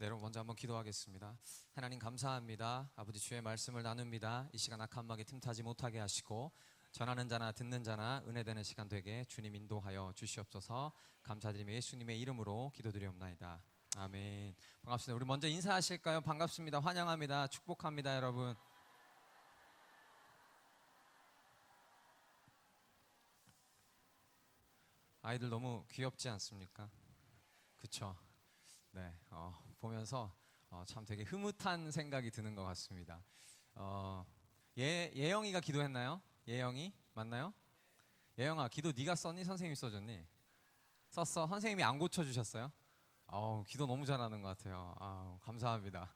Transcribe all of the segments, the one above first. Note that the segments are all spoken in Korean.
네, 여러분 먼저 한번 기도하겠습니다. 하나님 감사합니다. 아버지 주의 말씀을 나눕니다. 이 시간 악한 마귀 틈타지 못하게 하시고 전하는 자나 듣는 자나 은혜되는 시간 되게 주님 인도하여 주시옵소서. 감사드리며 예수님의 이름으로 기도드리옵나이다. 아멘. 반갑습니다. 우리 먼저 인사하실까요? 반갑습니다. 환영합니다. 축복합니다, 여러분. 아이들 너무 귀엽지 않습니까? 그쵸? 네, 보면서 참 되게 흐뭇한 생각이 드는 것 같습니다. 예영이가 기도했나요? 예영이 맞나요? 예영아, 기도 네가 썼니? 선생님이 써줬니? 썼어? 선생님이 안 고쳐주셨어요? 기도 너무 잘하는 것 같아요. 감사합니다.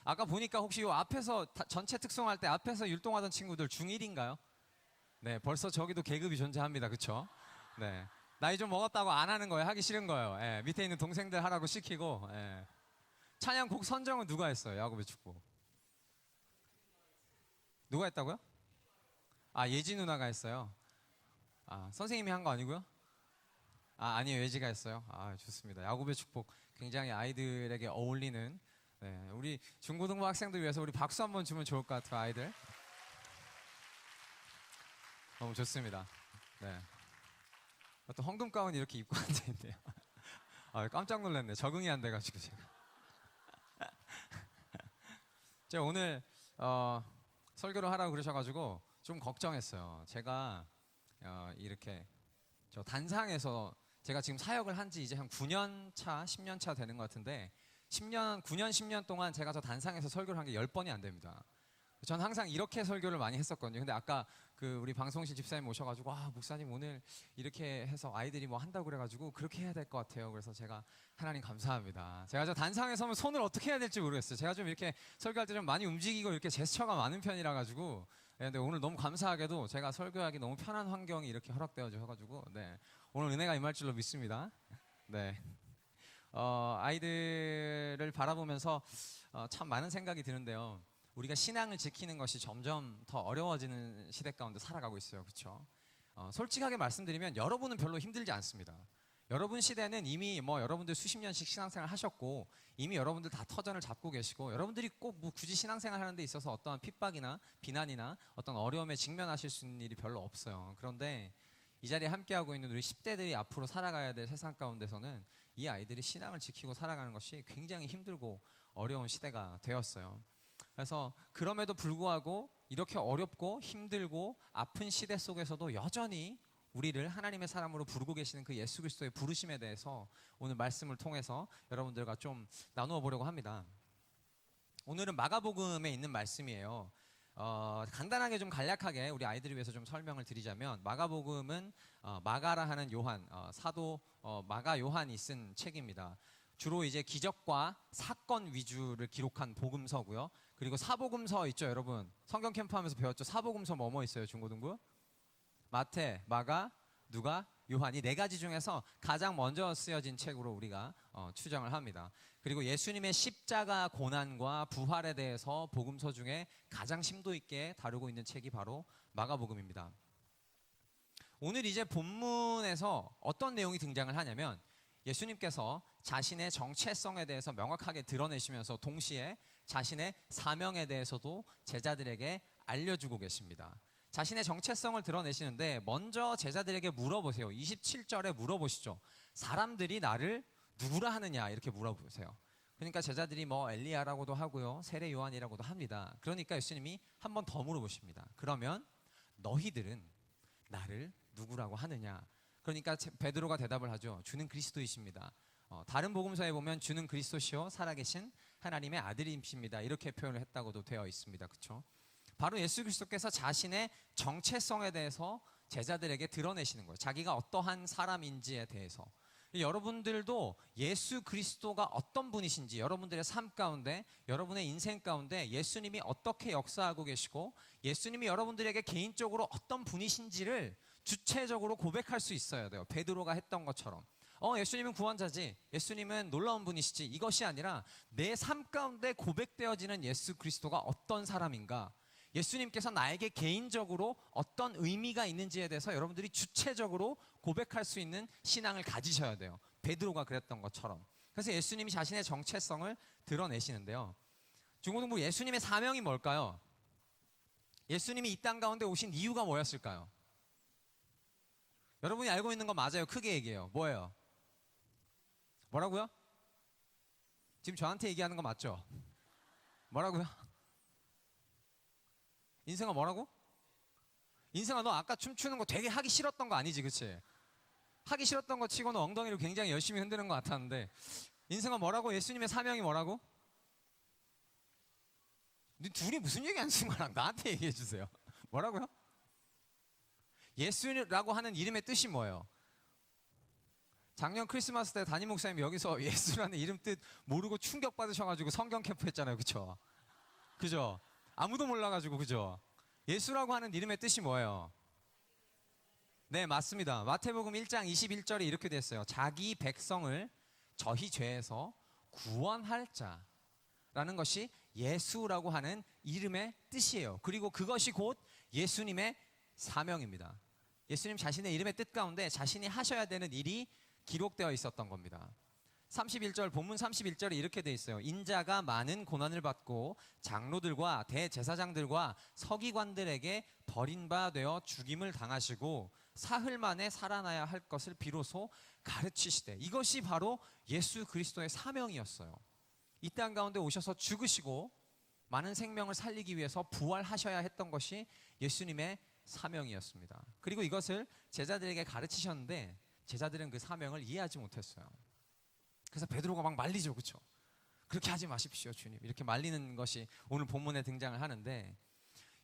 아까 보니까 혹시 요 앞에서 전체 특송할 때 앞에서 율동하던 친구들 중1인가요? 네, 벌써 저기도 계급이 존재합니다. 그쵸? 네. 나이 좀 먹었다고 안 하는 거예요. 하기 싫은 거예요. 예, 밑에 있는 동생들 하라고 시키고. 예. 찬양곡 선정은 누가 했어요? 야곱의 축복. 누가 했다고요? 예지 누나가 했어요. 선생님이 한 거 아니고요? 아니에요. 예지가 했어요. 좋습니다. 야곱의 축복 굉장히 아이들에게 어울리는, 네, 우리 중고등부 학생들 위해서 우리 박수 한번 주면 좋을 것 같아요. 아이들 너무 좋습니다. 네. 또 황금 가운 이렇게 입고 앉아있네요. 깜짝 놀랐네. 적응이 안 돼가지고 제가 오늘 설교를 하라고 그러셔가지고 좀 걱정했어요. 제가 이렇게 저 단상에서 제가 지금 사역을 한 지 이제 한 9년 차, 10년 차 되는 것 같은데 9년, 10년 동안 제가 저 단상에서 설교를 한 게 10번이 안 됩니다. 전 항상 이렇게 설교를 많이 했었거든요. 근데 아까 우리 방송실 집사님 오셔가지고 목사님 오늘 이렇게 해서 아이들이 뭐 한다고 그래가지고 그렇게 해야 될 것 같아요. 그래서 제가 하나님 감사합니다. 제가 저 단상에 서면 손을 어떻게 해야 될지 모르겠어요. 제가 좀 이렇게 설교할 때 좀 많이 움직이고 이렇게 제스처가 많은 편이라 가지고 근데 오늘 너무 감사하게도 제가 설교하기 너무 편한 환경이 이렇게 허락되어져가지고 네, 오늘 은혜가 임할 줄로 믿습니다. 네. 아이들을 바라보면서 참 많은 생각이 드는데요. 우리가 신앙을 지키는 것이 점점 더 어려워지는 시대 가운데 살아가고 있어요. 그렇죠? 솔직하게 말씀드리면 여러분은 별로 힘들지 않습니다. 여러분 시대는 이미 여러분들 수십 년씩 신앙생활 하셨고 이미 여러분들 다 터전을 잡고 계시고 여러분들이 꼭 굳이 신앙생활 하는 데 있어서 어떠한 핍박이나 비난이나 어떤 어려움에 직면하실 수 있는 일이 별로 없어요. 그런데 이 자리에 함께하고 있는 우리 10대들이 앞으로 살아가야 될 세상 가운데서는 이 아이들이 신앙을 지키고 살아가는 것이 굉장히 힘들고 어려운 시대가 되었어요. 그래서 그럼에도 불구하고 이렇게 어렵고 힘들고 아픈 시대 속에서도 여전히 우리를 하나님의 사람으로 부르고 계시는 그 예수 그리스도의 부르심에 대해서 오늘 말씀을 통해서 여러분들과 좀 나누어 보려고 합니다. 오늘은 마가복음에 있는 말씀이에요. 간단하게 좀 간략하게 우리 아이들을 위해서 좀 설명을 드리자면 마가복음은 마가라 하는 요한, 사도 마가 요한이 쓴 책입니다. 주로 이제 기적과 사건 위주를 기록한 복음서고요. 그리고 사복음서 있죠, 여러분. 성경 캠프 하면서 배웠죠. 사복음서 뭐뭐 있어요, 중고등부? 마태, 마가, 누가, 요한. 이 네 가지 중에서 가장 먼저 쓰여진 책으로 우리가 추정을 합니다. 그리고 예수님의 십자가 고난과 부활에 대해서 복음서 중에 가장 심도 있게 다루고 있는 책이 바로 마가복음입니다. 오늘 이제 본문에서 어떤 내용이 등장을 하냐면 예수님께서 자신의 정체성에 대해서 명확하게 드러내시면서 동시에 자신의 사명에 대해서도 제자들에게 알려주고 계십니다. 자신의 정체성을 드러내시는데 먼저 제자들에게 물어보세요. 27절에 물어보시죠. 사람들이 나를 누구라 하느냐 이렇게 물어보세요. 그러니까 제자들이 엘리야라고도 하고요. 세례 요한이라고도 합니다. 그러니까 예수님이 한 번 더 물어보십니다. 그러면 너희들은 나를 누구라고 하느냐? 그러니까 베드로가 대답을 하죠. 주는 그리스도이십니다. 다른 복음서에 보면 주는 그리스도시요 살아계신 하나님의 아들이십니다. 이렇게 표현을 했다고도 되어 있습니다. 그렇죠? 바로 예수 그리스도께서 자신의 정체성에 대해서 제자들에게 드러내시는 거예요. 자기가 어떠한 사람인지에 대해서. 여러분들도 예수 그리스도가 어떤 분이신지 여러분들의 삶 가운데 여러분의 인생 가운데 예수님이 어떻게 역사하고 계시고 예수님이 여러분들에게 개인적으로 어떤 분이신지를 주체적으로 고백할 수 있어야 돼요. 베드로가 했던 것처럼 예수님은 구원자지, 예수님은 놀라운 분이시지, 이것이 아니라 내 삶 가운데 고백되어지는 예수 그리스도가 어떤 사람인가, 예수님께서 나에게 개인적으로 어떤 의미가 있는지에 대해서 여러분들이 주체적으로 고백할 수 있는 신앙을 가지셔야 돼요. 베드로가 그랬던 것처럼. 그래서 예수님이 자신의 정체성을 드러내시는데요. 중고등부 예수님의 사명이 뭘까요? 예수님이 이 땅 가운데 오신 이유가 뭐였을까요? 여러분이 알고 있는 거 맞아요. 크게 얘기해요. 뭐예요? 뭐라고요? 지금 저한테 얘기하는 거 맞죠? 뭐라고요? 인생아 뭐라고? 인생아 너 아까 춤추는 거 되게 하기 싫었던 거 아니지, 그치? 하기 싫었던 거 치고는 엉덩이를 굉장히 열심히 흔드는 것 같았는데, 인생아 뭐라고? 예수님의 사명이 뭐라고? 둘이 무슨 얘기 하는 거야? 나한테 얘기해 주세요. 뭐라고요? 예수라고 하는 이름의 뜻이 뭐예요? 작년 크리스마스 때 담임 목사님 여기서 예수라는 이름 뜻 모르고 충격 받으셔가지고 성경 캠프 했잖아요, 그쵸? 그죠? 아무도 몰라가지고, 그죠? 예수라고 하는 이름의 뜻이 뭐예요? 네, 맞습니다. 마태복음 1장 21절에 이렇게 됐어요. 자기 백성을 저희 죄에서 구원할 자라는 것이 예수라고 하는 이름의 뜻이에요. 그리고 그것이 곧 예수님의 사명입니다. 예수님 자신의 이름의 뜻 가운데 자신이 하셔야 되는 일이 기록되어 있었던 겁니다. 31절, 본문 31절에 이렇게 되어 있어요. 인자가 많은 고난을 받고 장로들과 대제사장들과 서기관들에게 버림받아 죽임을 당하시고 사흘 만에 살아나야 할 것을 비로소 가르치시되, 이것이 바로 예수 그리스도의 사명이었어요. 이 땅 가운데 오셔서 죽으시고 많은 생명을 살리기 위해서 부활하셔야 했던 것이 예수님의 사명이었습니다. 그리고 이것을 제자들에게 가르치셨는데 제자들은 그 사명을 이해하지 못했어요. 그래서 베드로가 막 말리죠, 그렇죠? 그렇게 하지 마십시오, 주님. 이렇게 말리는 것이 오늘 본문에 등장을 하는데,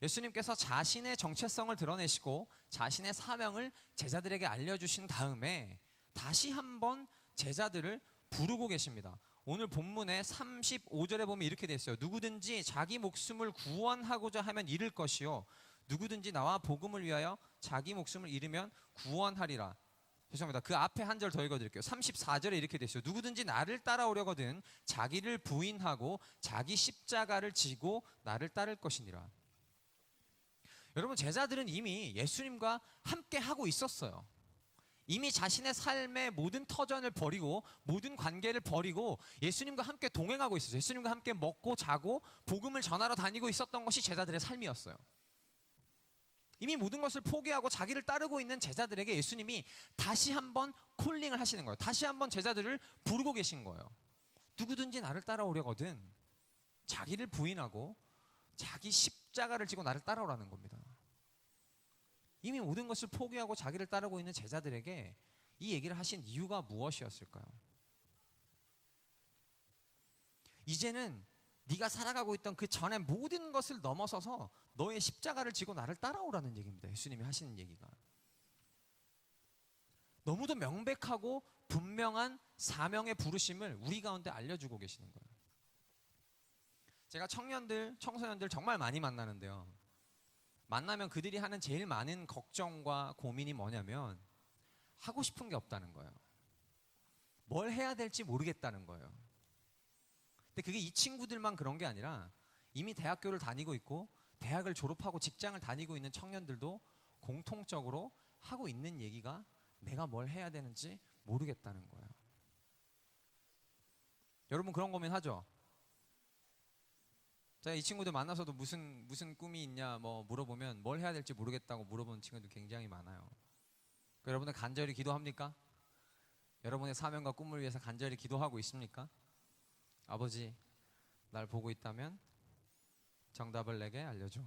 예수님께서 자신의 정체성을 드러내시고 자신의 사명을 제자들에게 알려주신 다음에 다시 한번 제자들을 부르고 계십니다. 오늘 본문의 35절에 보면 이렇게 돼 있어요. 누구든지 자기 목숨을 구원하고자 하면 잃을 것이요, 누구든지 나와 복음을 위하여 자기 목숨을 잃으면 구원하리라. 죄송합니다. 그 앞에 한 절 더 읽어드릴게요. 34절에 이렇게 돼 있어요. 누구든지 나를 따라오려거든 자기를 부인하고 자기 십자가를 지고 나를 따를 것이니라. 여러분, 제자들은 이미 예수님과 함께 하고 있었어요. 이미 자신의 삶의 모든 터전을 버리고 모든 관계를 버리고 예수님과 함께 동행하고 있었어요. 예수님과 함께 먹고 자고 복음을 전하러 다니고 있었던 것이 제자들의 삶이었어요. 이미 모든 것을 포기하고 자기를 따르고 있는 제자들에게 예수님이 다시 한번 콜링을 하시는 거예요. 다시 한번 제자들을 부르고 계신 거예요. 누구든지 나를 따라오려거든 자기를 부인하고 자기 십자가를 지고 나를 따라오라는 겁니다. 이미 모든 것을 포기하고 자기를 따르고 있는 제자들에게 이 얘기를 하신 이유가 무엇이었을까요? 이제는 네가 살아가고 있던 그 전에 모든 것을 넘어서서 너의 십자가를 지고 나를 따라오라는 얘기입니다. 예수님이 하시는 얘기가. 너무도 명백하고 분명한 사명의 부르심을 우리 가운데 알려주고 계시는 거예요. 제가 청년들, 청소년들 정말 많이 만나는데요. 만나면 그들이 하는 제일 많은 걱정과 고민이 뭐냐면 하고 싶은 게 없다는 거예요. 뭘 해야 될지 모르겠다는 거예요. 근데 그게 이 친구들만 그런 게 아니라 이미 대학교를 다니고 있고 대학을 졸업하고 직장을 다니고 있는 청년들도 공통적으로 하고 있는 얘기가 내가 뭘 해야 되는지 모르겠다는 거예요. 여러분 그런 고민하죠? 제가 이 친구들 만나서도 무슨 꿈이 있냐 뭐 물어보면 뭘 해야 될지 모르겠다고 물어보는 친구들 굉장히 많아요. 여러분들 간절히 기도합니까? 여러분의 사명과 꿈을 위해서 간절히 기도하고 있습니까? 아버지, 날 보고 있다면 정답을 내게 알려줘.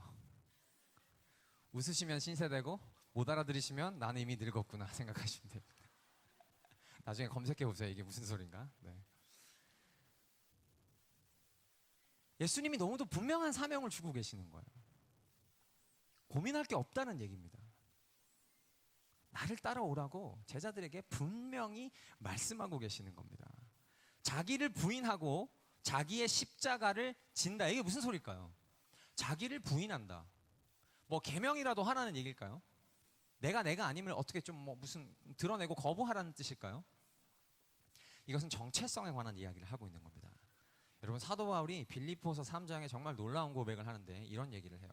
웃으시면 신세대고 못 알아들으시면 나는 이미 늙었구나 생각하시면 됩니다. 나중에 검색해 보세요. 이게 무슨 소린가? 네. 예수님이 너무도 분명한 사명을 주고 계시는 거예요. 고민할 게 없다는 얘기입니다. 나를 따라오라고 제자들에게 분명히 말씀하고 계시는 겁니다. 자기를 부인하고 자기의 십자가를 진다. 이게 무슨 소리일까요? 자기를 부인한다. 뭐 계명이라도 하라는 얘기일까요? 내가 아니면 어떻게 좀 뭐 무슨 드러내고 거부하라는 뜻일까요? 이것은 정체성에 관한 이야기를 하고 있는 겁니다. 여러분 사도 바울이 빌립보서 3장에 정말 놀라운 고백을 하는데 이런 얘기를 해요.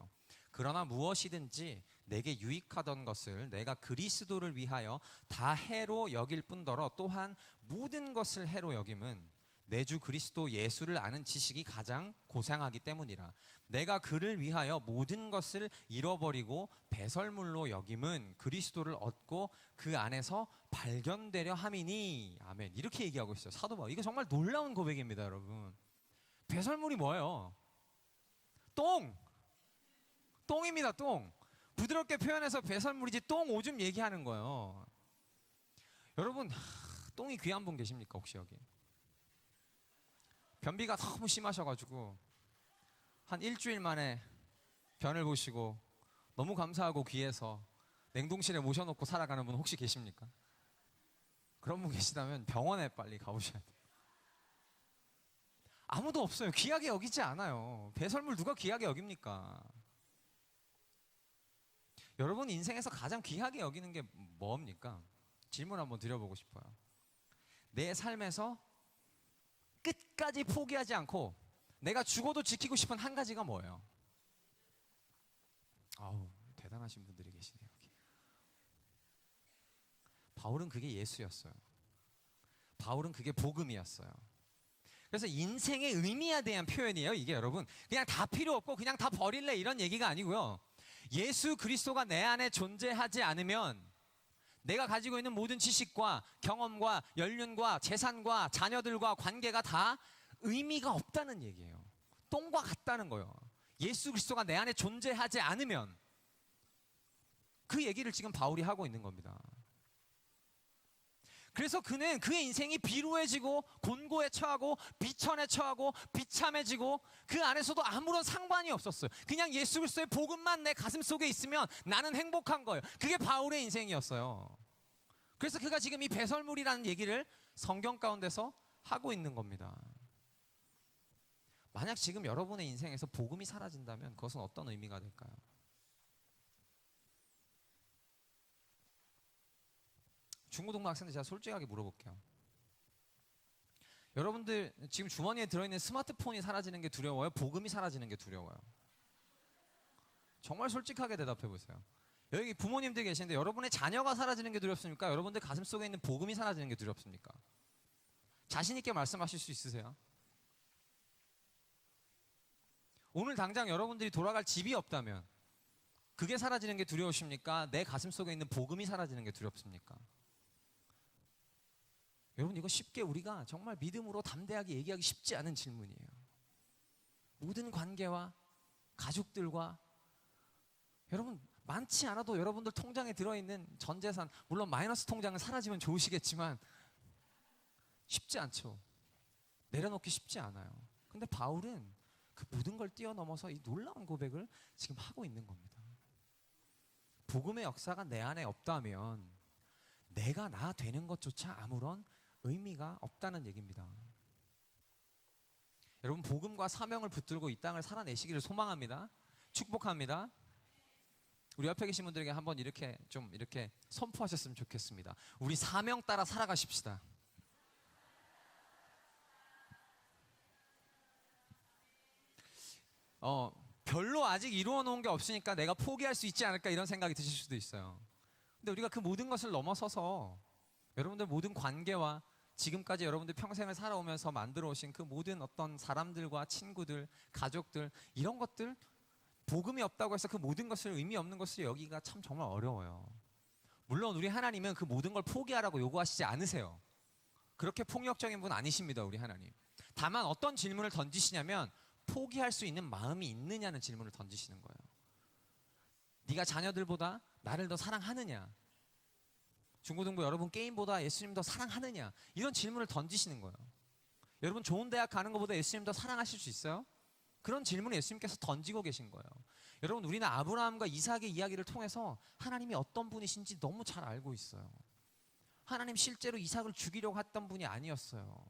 그러나 무엇이든지 내게 유익하던 것을 내가 그리스도를 위하여 다 해로 여길 뿐더러 또한 모든 것을 해로 여김은 내 주 그리스도 예수를 아는 지식이 가장 고상하기 때문이라. 내가 그를 위하여 모든 것을 잃어버리고 배설물로 여김은 그리스도를 얻고 그 안에서 발견되려 함이니. 아멘. 이렇게 얘기하고 있어요, 사도 바울. 이거 정말 놀라운 고백입니다, 여러분. 배설물이 뭐예요? 똥입니다, 똥. 부드럽게 표현해서 배설물이지 똥 오줌 얘기하는 거예요. 여러분, 똥이 귀한 분 계십니까, 혹시 여기? 변비가 너무 심하셔가지고 한 일주일 만에 변을 보시고 너무 감사하고 귀해서 냉동실에 모셔놓고 살아가는 분 혹시 계십니까? 그런 분 계시다면 병원에 빨리 가보셔야 돼요. 아무도 없어요. 귀하게 여기지 않아요. 배설물 누가 귀하게 여깁니까? 여러분 인생에서 가장 귀하게 여기는 게 뭡니까? 질문 한번 드려보고 싶어요. 내 삶에서 끝까지 포기하지 않고 내가 죽어도 지키고 싶은 한 가지가 뭐예요? 아우, 대단하신 분들이 계시네요, 여기. 바울은 그게 예수였어요. 바울은 그게 복음이었어요. 그래서 인생의 의미에 대한 표현이에요, 이게. 여러분, 그냥 다 필요 없고 그냥 다 버릴래 이런 얘기가 아니고요. 예수 그리스도가 내 안에 존재하지 않으면 내가 가지고 있는 모든 지식과 경험과 연륜과 재산과 자녀들과 관계가 다 의미가 없다는 얘기예요. 똥과 같다는 거예요. 예수 그리스도가 내 안에 존재하지 않으면. 그 얘기를 지금 바울이 하고 있는 겁니다. 그래서 그는 그의 인생이 비루해지고 곤고에 처하고 비천에 처하고 비참해지고 그 안에서도 아무런 상관이 없었어요. 그냥 예수 그리스도의 복음만 내 가슴 속에 있으면 나는 행복한 거예요. 그게 바울의 인생이었어요. 그래서 그가 지금 이 배설물이라는 얘기를 성경 가운데서 하고 있는 겁니다. 만약 지금 여러분의 인생에서 복음이 사라진다면 그것은 어떤 의미가 될까요? 중고등부 학생들 제가 솔직하게 물어볼게요. 여러분들 지금 주머니에 들어있는 스마트폰이 사라지는 게 두려워요? 복음이 사라지는 게 두려워요? 정말 솔직하게 대답해 보세요. 여기 부모님들 계시는데 여러분의 자녀가 사라지는 게 두렵습니까? 여러분들 가슴 속에 있는 복음이 사라지는 게 두렵습니까? 자신 있게 말씀하실 수 있으세요? 오늘 당장 여러분들이 돌아갈 집이 없다면 그게 사라지는 게 두려우십니까? 내 가슴 속에 있는 복음이 사라지는 게 두렵습니까? 여러분, 이거 쉽게 우리가 정말 믿음으로 담대하게 얘기하기 쉽지 않은 질문이에요. 모든 관계와 가족들과, 여러분 많지 않아도 여러분들 통장에 들어있는 전 재산, 물론 마이너스 통장은 사라지면 좋으시겠지만 쉽지 않죠. 내려놓기 쉽지 않아요. 근데 바울은 그 모든 걸 뛰어넘어서 이 놀라운 고백을 지금 하고 있는 겁니다. 복음의 역사가 내 안에 없다면 내가 나 되는 것조차 아무런 의미가 없다는 얘기입니다. 여러분, 복음과 사명을 붙들고 이 땅을 살아내시기를 소망합니다. 축복합니다. 우리 옆에 계신 분들에게 한번 이렇게 선포하셨으면 좋겠습니다. 우리 사명 따라 살아가십시다. 별로 아직 이루어 놓은 게 없으니까 내가 포기할 수 있지 않을까 이런 생각이 드실 수도 있어요. 근데 우리가 그 모든 것을 넘어서서 여러분들 모든 관계와 지금까지 여러분들 평생을 살아오면서 만들어 오신 그 모든 어떤 사람들과 친구들, 가족들, 이런 것들, 복음이 없다고 해서 그 모든 것을 의미 없는 것을 여기가 참 정말 어려워요. 물론 우리 하나님은 그 모든 걸 포기하라고 요구하시지 않으세요. 그렇게 폭력적인 분 아니십니다, 우리 하나님. 다만 어떤 질문을 던지시냐면 포기할 수 있는 마음이 있느냐는 질문을 던지시는 거예요. 네가 자녀들보다 나를 더 사랑하느냐? 중고등부 여러분 게임보다 예수님 더 사랑하느냐? 이런 질문을 던지시는 거예요. 여러분 좋은 대학 가는 것보다 예수님 더 사랑하실 수 있어요? 그런 질문을 예수님께서 던지고 계신 거예요. 여러분, 우리는 아브라함과 이삭의 이야기를 통해서 하나님이 어떤 분이신지 너무 잘 알고 있어요. 하나님 실제로 이삭을 죽이려고 했던 분이 아니었어요.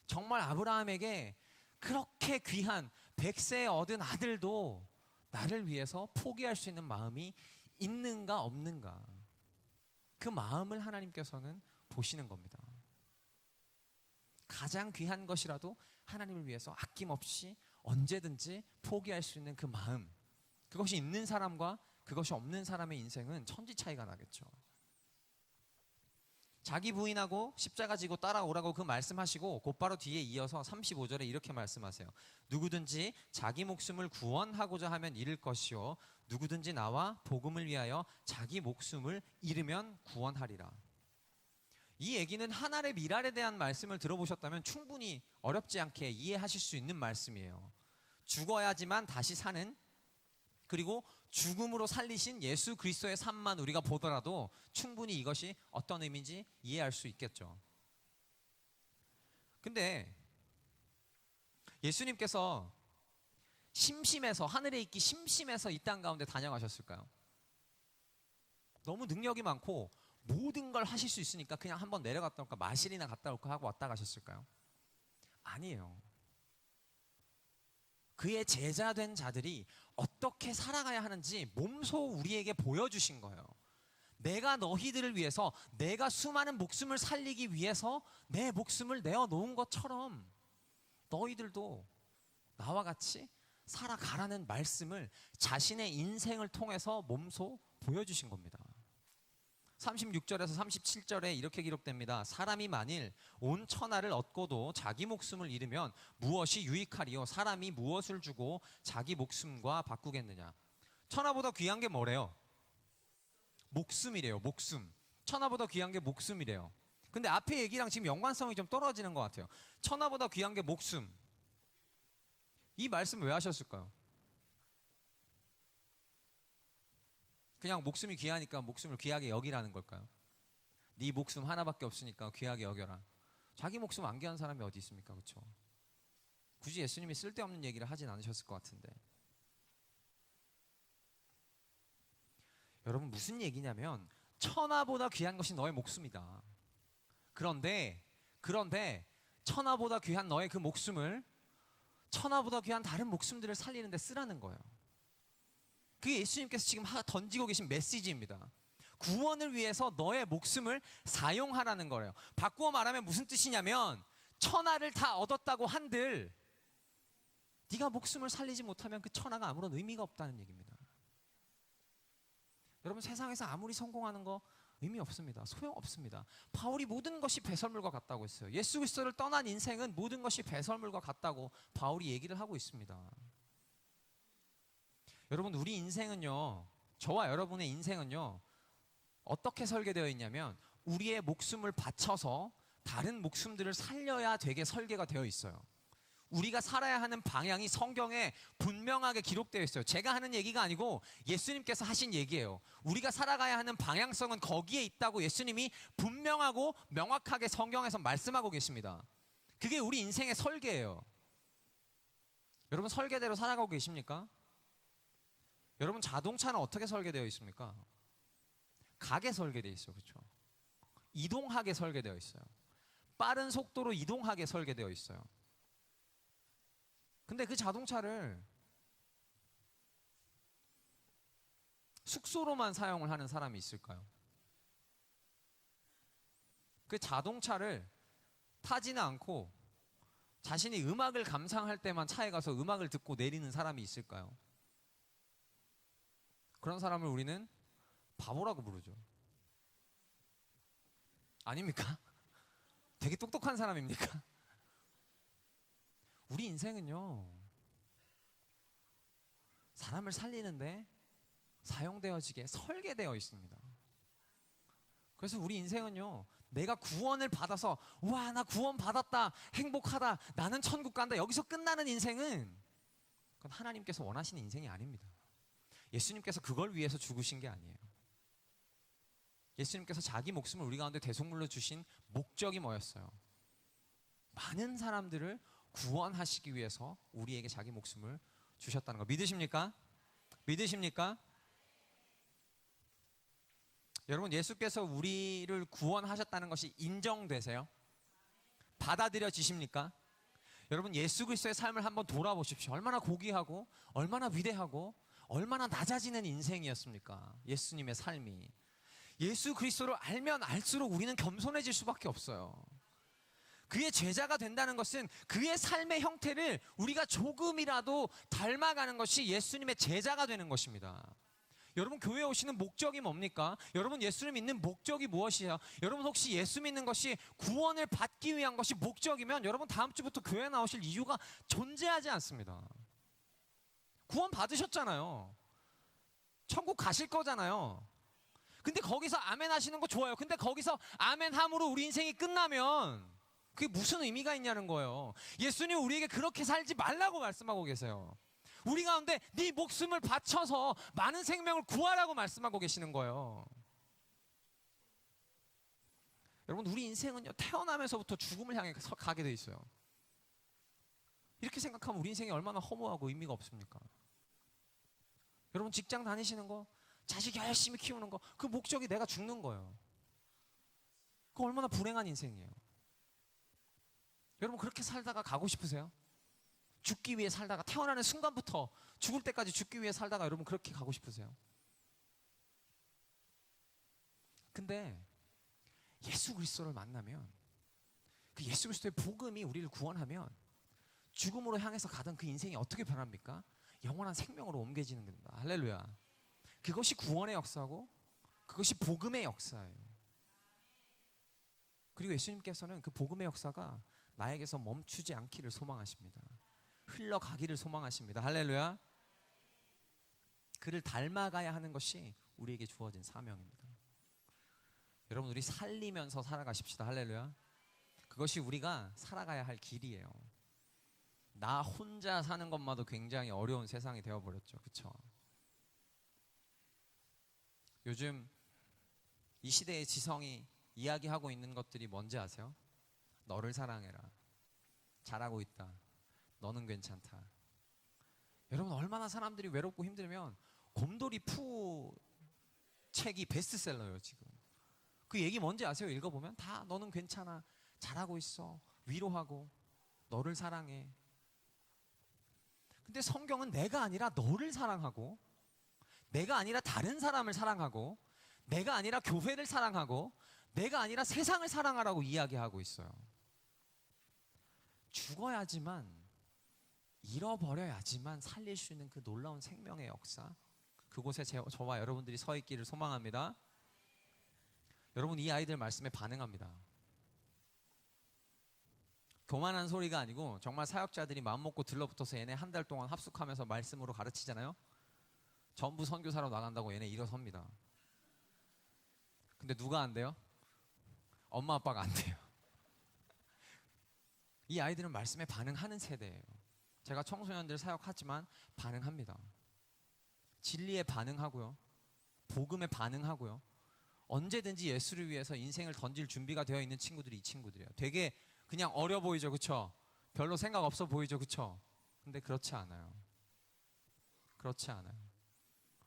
정말 아브라함에게 그렇게 귀한 100세에 얻은 아들도 나를 위해서 포기할 수 있는 마음이 있는가 없는가, 그 마음을 하나님께서는 보시는 겁니다. 가장 귀한 것이라도 하나님을 위해서 아낌없이 언제든지 포기할 수 있는 그 마음, 그것이 있는 사람과 그것이 없는 사람의 인생은 천지 차이가 나겠죠. 자기 부인하고 십자가 지고 따라오라고 그 말씀하시고 곧바로 뒤에 이어서 35절에 이렇게 말씀하세요. 누구든지 자기 목숨을 구원하고자 하면 잃을 것이요 누구든지 나와 복음을 위하여 자기 목숨을 잃으면 구원하리라. 이 얘기는 하늘의 미랄에 대한 말씀을 들어보셨다면 충분히 어렵지 않게 이해하실 수 있는 말씀이에요. 죽어야지만 다시 사는, 그리고 죽음으로 살리신 예수 그리스도의 삶만 우리가 보더라도 충분히 이것이 어떤 의미인지 이해할 수 있겠죠. 근데 예수님께서 심심해서, 하늘에 있기 심심해서 이 땅 가운데 다녀가셨을까요? 너무 능력이 많고 모든 걸 하실 수 있으니까 그냥 한번 내려갔다 올까, 마실이나 갔다 올까 하고 왔다 가셨을까요? 아니에요. 그의 제자된 자들이 어떻게 살아가야 하는지 몸소 우리에게 보여주신 거예요. 내가 너희들을 위해서, 내가 수많은 목숨을 살리기 위해서 내 목숨을 내어놓은 것처럼 너희들도 나와 같이 살아가라는 말씀을 자신의 인생을 통해서 몸소 보여주신 겁니다. 36절에서 37절에 이렇게 기록됩니다. 사람이 만일 온 천하를 얻고도 자기 목숨을 잃으면 무엇이 유익하리요? 사람이 무엇을 주고 자기 목숨과 바꾸겠느냐? 천하보다 귀한 게 뭐래요? 목숨이래요. 목숨. 천하보다 귀한 게 목숨이래요. 근데 앞에 얘기랑 지금 연관성이 좀 떨어지는 것 같아요. 천하보다 귀한 게 목숨. 이 말씀 왜 하셨을까요? 그냥 목숨이 귀하니까 목숨을 귀하게 여기라는 걸까요? 네 목숨 하나밖에 없으니까 귀하게 여겨라. 자기 목숨 안 귀한 사람이 어디 있습니까? 그렇죠? 굳이 예수님이 쓸데없는 얘기를 하진 않으셨을 것 같은데. 여러분, 무슨 얘기냐면 천하보다 귀한 것이 너의 목숨이다. 그런데 천하보다 귀한 너의 그 목숨을 천하보다 귀한 다른 목숨들을 살리는 데 쓰라는 거예요. 그게 예수님께서 지금 던지고 계신 메시지입니다. 구원을 위해서 너의 목숨을 사용하라는 거예요. 바꾸어 말하면 무슨 뜻이냐면 천하를 다 얻었다고 한들 네가 목숨을 살리지 못하면 그 천하가 아무런 의미가 없다는 얘기입니다. 여러분, 세상에서 아무리 성공하는 거 의미 없습니다. 소용없습니다. 바울이 모든 것이 배설물과 같다고 했어요. 예수 그리스도를 떠난 인생은 모든 것이 배설물과 같다고 바울이 얘기를 하고 있습니다. 여러분, 우리 인생은요, 저와 여러분의 인생은요, 어떻게 설계되어 있냐면 우리의 목숨을 바쳐서 다른 목숨들을 살려야 되게 설계가 되어 있어요. 우리가 살아야 하는 방향이 성경에 분명하게 기록되어 있어요. 제가 하는 얘기가 아니고 예수님께서 하신 얘기예요. 우리가 살아가야 하는 방향성은 거기에 있다고 예수님이 분명하고 명확하게 성경에서 말씀하고 계십니다. 그게 우리 인생의 설계예요. 여러분, 설계대로 살아가고 계십니까? 여러분, 자동차는 어떻게 설계되어 있습니까? 가게 설계되어 있어요. 그렇죠? 이동하게 설계되어 있어요. 빠른 속도로 이동하게 설계되어 있어요. 근데 그 자동차를 숙소로만 사용을 하는 사람이 있을까요? 그 자동차를 타지는 않고 자신이 음악을 감상할 때만 차에 가서 음악을 듣고 내리는 사람이 있을까요? 그런 사람을 우리는 바보라고 부르죠. 아닙니까? 되게 똑똑한 사람입니까? 우리 인생은요, 사람을 살리는데 사용되어지게 설계되어 있습니다. 그래서 우리 인생은요, 내가 구원을 받아서 와, 나 구원 받았다, 행복하다, 나는 천국 간다, 여기서 끝나는 인생은 그건 하나님께서 원하시는 인생이 아닙니다. 예수님께서 그걸 위해서 죽으신 게 아니에요. 예수님께서 자기 목숨을 우리 가운데 대속물로 주신 목적이 뭐였어요? 많은 사람들을 구원하시기 위해서 우리에게 자기 목숨을 주셨다는 거 믿으십니까? 믿으십니까? 여러분, 예수께서 우리를 구원하셨다는 것이 인정되세요? 받아들여지십니까? 여러분, 예수 그리스도의 삶을 한번 돌아보십시오. 얼마나 고귀하고 얼마나 위대하고 얼마나 낮아지는 인생이었습니까? 예수님의 삶이. 예수 그리스도를 알면 알수록 우리는 겸손해질 수밖에 없어요. 그의 제자가 된다는 것은 그의 삶의 형태를 우리가 조금이라도 닮아가는 것이 예수님의 제자가 되는 것입니다. 여러분 교회에 오시는 목적이 뭡니까? 여러분 예수를 믿는 목적이 무엇이에요? 여러분 혹시 예수 믿는 것이 구원을 받기 위한 것이 목적이면 여러분 다음 주부터 교회 나오실 이유가 존재하지 않습니다. 구원 받으셨잖아요. 천국 가실 거잖아요. 근데 거기서 아멘 하시는 거 좋아요. 근데 거기서 아멘 함으로 우리 인생이 끝나면 그게 무슨 의미가 있냐는 거예요. 예수님 우리에게 그렇게 살지 말라고 말씀하고 계세요. 우리 가운데 네 목숨을 바쳐서 많은 생명을 구하라고 말씀하고 계시는 거예요. 여러분 우리 인생은요 태어나면서부터 죽음을 향해 가게 돼 있어요. 이렇게 생각하면 우리 인생이 얼마나 허무하고 의미가 없습니까? 여러분 직장 다니시는 거, 자식 열심히 키우는 거, 그 목적이 내가 죽는 거예요. 그 얼마나 불행한 인생이에요. 여러분 그렇게 살다가 가고 싶으세요? 죽기 위해 살다가 태어나는 순간부터 죽을 때까지 죽기 위해 살다가 여러분 그렇게 가고 싶으세요? 근데 예수 그리스도를 만나면 그 예수 그리스도의 복음이 우리를 구원하면 죽음으로 향해서 가던 그 인생이 어떻게 변합니까? 영원한 생명으로 옮겨지는 겁니다. 할렐루야. 그것이 구원의 역사고 그것이 복음의 역사예요. 그리고 예수님께서는 그 복음의 역사가 나에게서 멈추지 않기를 소망하십니다. 흘러가기를 소망하십니다. 할렐루야. 그를 닮아가야 하는 것이 우리에게 주어진 사명입니다. 여러분 우리 살리면서 살아가십시다. 할렐루야. 그것이 우리가 살아가야 할 길이에요. 나 혼자 사는 것만도 굉장히 어려운 세상이 되어버렸죠. 그렇죠? 요즘 이 시대의 지성이 이야기하고 있는 것들이 뭔지 아세요? 너를 사랑해라. 잘하고 있다. 너는 괜찮다. 여러분 얼마나 사람들이 외롭고 힘들면 곰돌이 푸 책이 베스트셀러예요 지금. 그 얘기 뭔지 아세요? 읽어보면 다 너는 괜찮아. 잘하고 있어. 위로하고 너를 사랑해. 근데 성경은 내가 아니라 너를 사랑하고 내가 아니라 다른 사람을 사랑하고 내가 아니라 교회를 사랑하고 내가 아니라 세상을 사랑하라고 이야기하고 있어요. 죽어야지만 잃어버려야지만 살릴 수 있는 그 놀라운 생명의 역사, 그곳에 저와 여러분들이 서 있기를 소망합니다. 여러분 이 아이들 말씀에 반응합니다. 교만한 소리가 아니고 정말 사역자들이 마음먹고 들러붙어서 얘네 한 달 동안 합숙하면서 말씀으로 가르치잖아요. 전부 선교사로 나간다고 얘네 일어섭니다. 근데 누가 안 돼요? 엄마 아빠가 안 돼요. 이 아이들은 말씀에 반응하는 세대예요. 제가 청소년들 사역하지만 반응합니다. 진리에 반응하고요. 복음에 반응하고요. 언제든지 예수를 위해서 인생을 던질 준비가 되어 있는 친구들이 이 친구들이에요. 되게 그냥 어려 보이죠. 그쵸? 별로 생각 없어 보이죠. 그쵸? 근데 그렇지 않아요. 그렇지 않아요.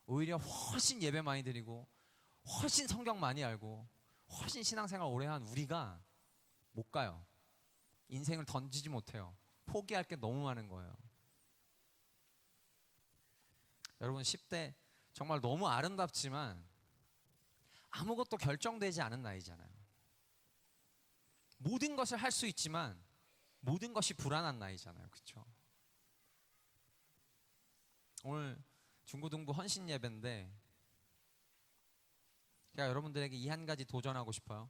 오히려 훨씬 예배 많이 드리고 훨씬 성경 많이 알고 훨씬 신앙생활 오래 한 우리가 못 가요. 인생을 던지지 못해요. 포기할 게 너무 많은 거예요. 여러분 10대 정말 너무 아름답지만 아무것도 결정되지 않은 나이잖아요. 모든 것을 할 수 있지만 모든 것이 불안한 나이잖아요. 그렇죠? 오늘 중고등부 헌신 예배인데 제가 여러분들에게 이 한 가지 도전하고 싶어요.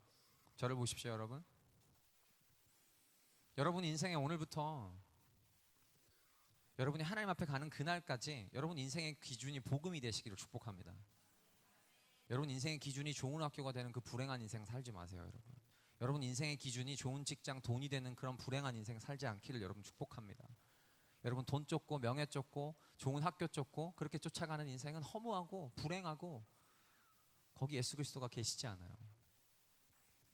저를 보십시오, 여러분. 여러분 인생의 오늘부터 여러분이 하나님 앞에 가는 그날까지 여러분 인생의 기준이 복음이 되시기를 축복합니다. 여러분 인생의 기준이 좋은 학교가 되는 그 불행한 인생 살지 마세요, 여러분. 여러분 인생의 기준이 좋은 직장, 돈이 되는 그런 불행한 인생 살지 않기를 여러분 축복합니다. 여러분 돈 쫓고 명예 쫓고 좋은 학교 쫓고 그렇게 쫓아가는 인생은 허무하고 불행하고 거기 예수 그리스도가 계시지 않아요.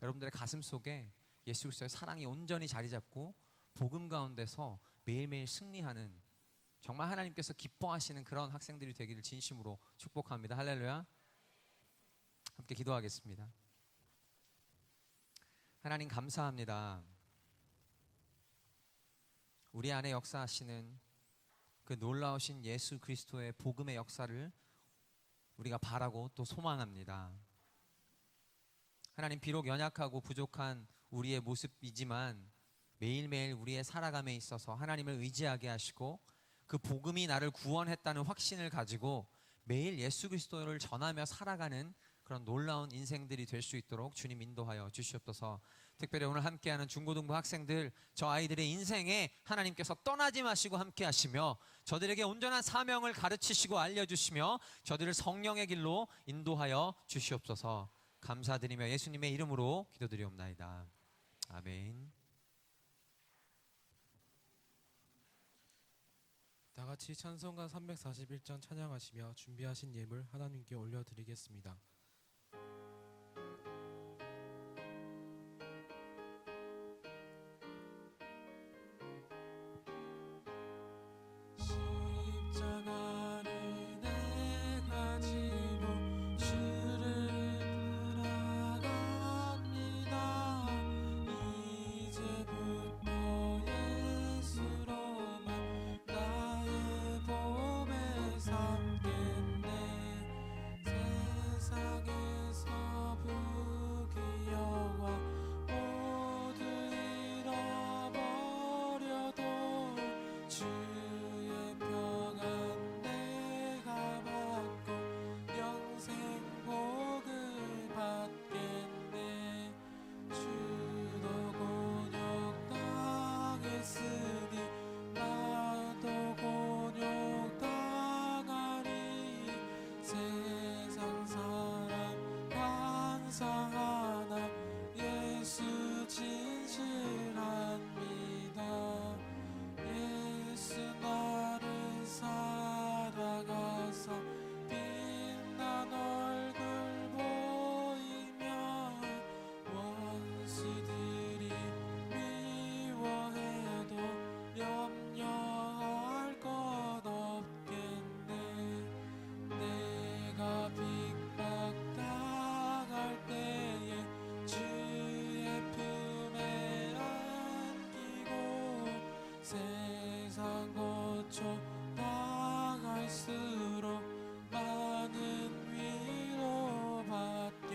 여러분들의 가슴 속에 예수 그리스도의 사랑이 온전히 자리 잡고 복음 가운데서 매일매일 승리하는 정말 하나님께서 기뻐하시는 그런 학생들이 되기를 진심으로 축복합니다. 할렐루야. 함께 기도하겠습니다. 하나님 감사합니다. 우리 안에 역사하시는 그 놀라우신 예수 그리스도의 복음의 역사를 우리가 바라고 또 소망합니다. 하나님 비록 연약하고 부족한 우리의 모습이지만 매일매일 우리의 살아감에 있어서 하나님을 의지하게 하시고 그 복음이 나를 구원했다는 확신을 가지고 매일 예수 그리스도를 전하며 살아가는 그런 놀라운 인생들이 될 수 있도록 주님 인도하여 주시옵소서. 특별히 오늘 함께하는 중고등부 학생들, 저 아이들의 인생에 하나님께서 떠나지 마시고 함께 하시며 저들에게 온전한 사명을 가르치시고 알려주시며 저들을 성령의 길로 인도하여 주시옵소서. 감사드리며 예수님의 이름으로 기도드리옵나이다. 아멘. 다 같이 찬송가 341장 찬양하시며 준비하신 예물 하나님께 올려드리겠습니다. 십자가를 내가 지고 주를 따라갑니다. 이제부터 예수로만 나의 몸에 삼겠네. 세상에서 부귀영화 모두 잃어버려도 주의 평안 내가 받고 영생 복을 받겠네. 주도 곤욕 당했으니 나도 곤욕 당하리. 세상 사람 환상하나 예수 진실합니다. 예수 나를 사랑하사 빛난 얼굴 보이며 원수들이 미워해도 염려할 것 없겠네. 내가 핍박당할 때에 주의 품에 안기고 세상 고쳐